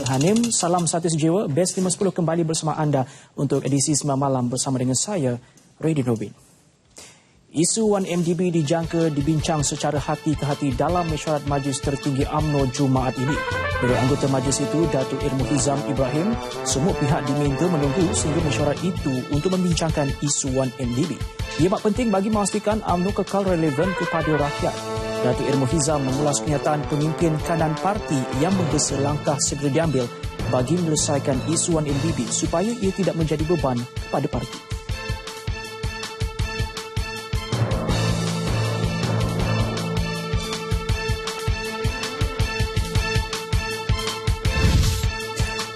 Hanim, salam satu sejiwa. Best 510 kembali bersama anda untuk edisi 9 malam bersama dengan saya, Radin Robin. Isu 1MDB dijangka dibincang secara hati ke hati dalam mesyuarat Majlis Tertinggi UMNO Jumaat ini. Menurut anggota majlis itu, Datuk Irmu Hizam Ibrahim, semua pihak diminta menunggu sehingga mesyuarat itu untuk membincangkan isu 1MDB. Ia amat penting bagi memastikan UMNO kekal relevan kepada rakyat. Datuk Irmu Hizam mengulas kenyataan pemimpin kanan parti yang menggesa langkah segera diambil bagi menyelesaikan isu 1MDB supaya ia tidak menjadi beban kepada parti.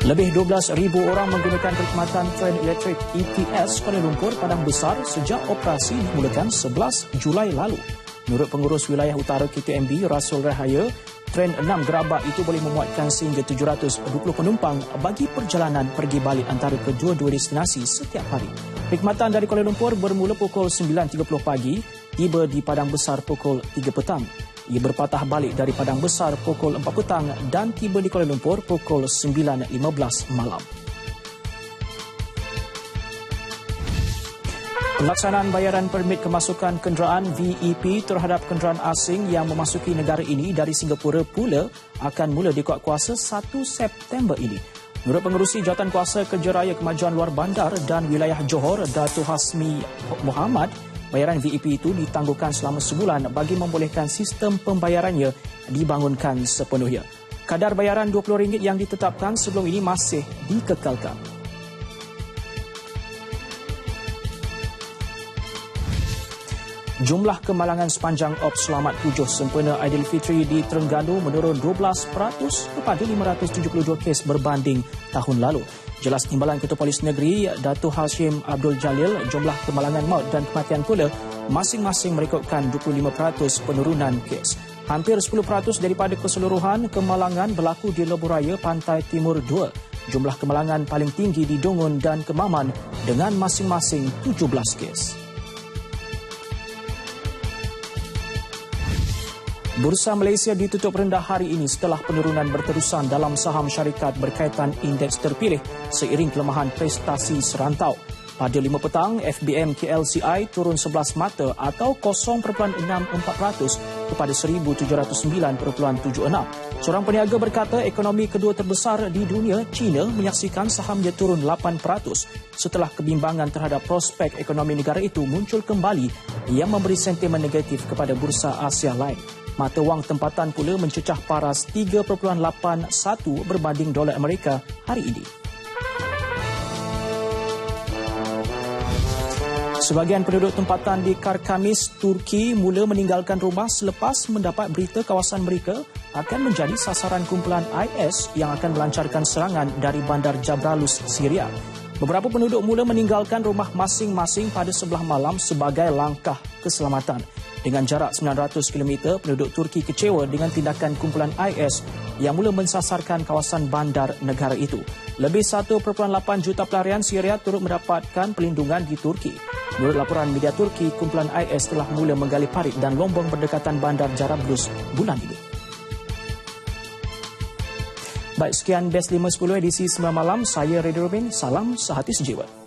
Lebih 12,000 orang menggunakan perkhidmatan tren elektrik ETS Kuala Lumpur Padang Besar sejak operasi dimulakan 11 Julai lalu. Menurut pengurus wilayah utara KTMB, Rasul Rahaya, tren 6 gerabak itu boleh memuatkan sehingga 720 penumpang bagi perjalanan pergi balik antara kedua-dua destinasi setiap hari. Perkhidmatan dari Kuala Lumpur bermula pukul 9.30 pagi, tiba di Padang Besar pukul 3 petang. Ia berpatah balik dari Padang Besar pukul 4 petang dan tiba di Kuala Lumpur pukul 9.15 malam. Pelaksanaan bayaran permit kemasukan kenderaan VEP terhadap kenderaan asing yang memasuki negara ini dari Singapura pula akan mula dikuatkuasa 1 September ini. Menurut pengerusi Jawatan Kuasa Kerja Raya Kemajuan Luar Bandar dan Wilayah Johor, Datuk Hasmi Muhammad, bayaran VEP itu ditangguhkan selama sebulan bagi membolehkan sistem pembayarannya dibangunkan sepenuhnya. Kadar bayaran RM20 yang ditetapkan sebelum ini masih dikekalkan. Jumlah kemalangan sepanjang Ops Selamat 7 sempena Aidilfitri di Terengganu menurun 12% kepada 572 kes berbanding tahun lalu. Jelas Timbalan Ketua Polis Negeri Datuk Hashim Abdul Jalil, jumlah kemalangan maut dan kematian pula masing-masing merekodkan 25% penurunan kes. Hampir 10% daripada keseluruhan kemalangan berlaku di Lebuh Raya Pantai Timur 2. Jumlah kemalangan paling tinggi di Dongun dan Kemaman dengan masing-masing 17 kes. Bursa Malaysia ditutup rendah hari ini setelah penurunan berterusan dalam saham syarikat berkaitan indeks terpilih seiring kelemahan prestasi serantau. Pada 5 petang, FBM KLCI turun 11 mata atau 0.64% kepada 1,709.76. Seorang peniaga berkata ekonomi kedua terbesar di dunia, China, menyaksikan sahamnya turun 8% setelah kebimbangan terhadap prospek ekonomi negara itu muncul kembali yang memberi sentimen negatif kepada bursa Asia lain. Mata wang tempatan pula mencecah paras 3.81 berbanding dolar Amerika hari ini. Sebahagian penduduk tempatan di Karkamis, Turki mula meninggalkan rumah selepas mendapat berita kawasan mereka akan menjadi sasaran kumpulan IS yang akan melancarkan serangan dari bandar Jabralus, Syria. Beberapa penduduk mula meninggalkan rumah masing-masing pada sebelah malam sebagai langkah keselamatan. Dengan jarak 900 km, penduduk Turki kecewa dengan tindakan kumpulan IS yang mula mensasarkan kawasan bandar negara itu. Lebih 1.8 juta pelarian Syria turut mendapatkan perlindungan di Turki. Menurut laporan media Turki, kumpulan IS telah mula menggali parit dan lombong berdekatan bandar Jarablus bulan ini. Baik, sekian Best 510 edisi 9 malam. Saya Radin Robin. Salam sehati sejiwa.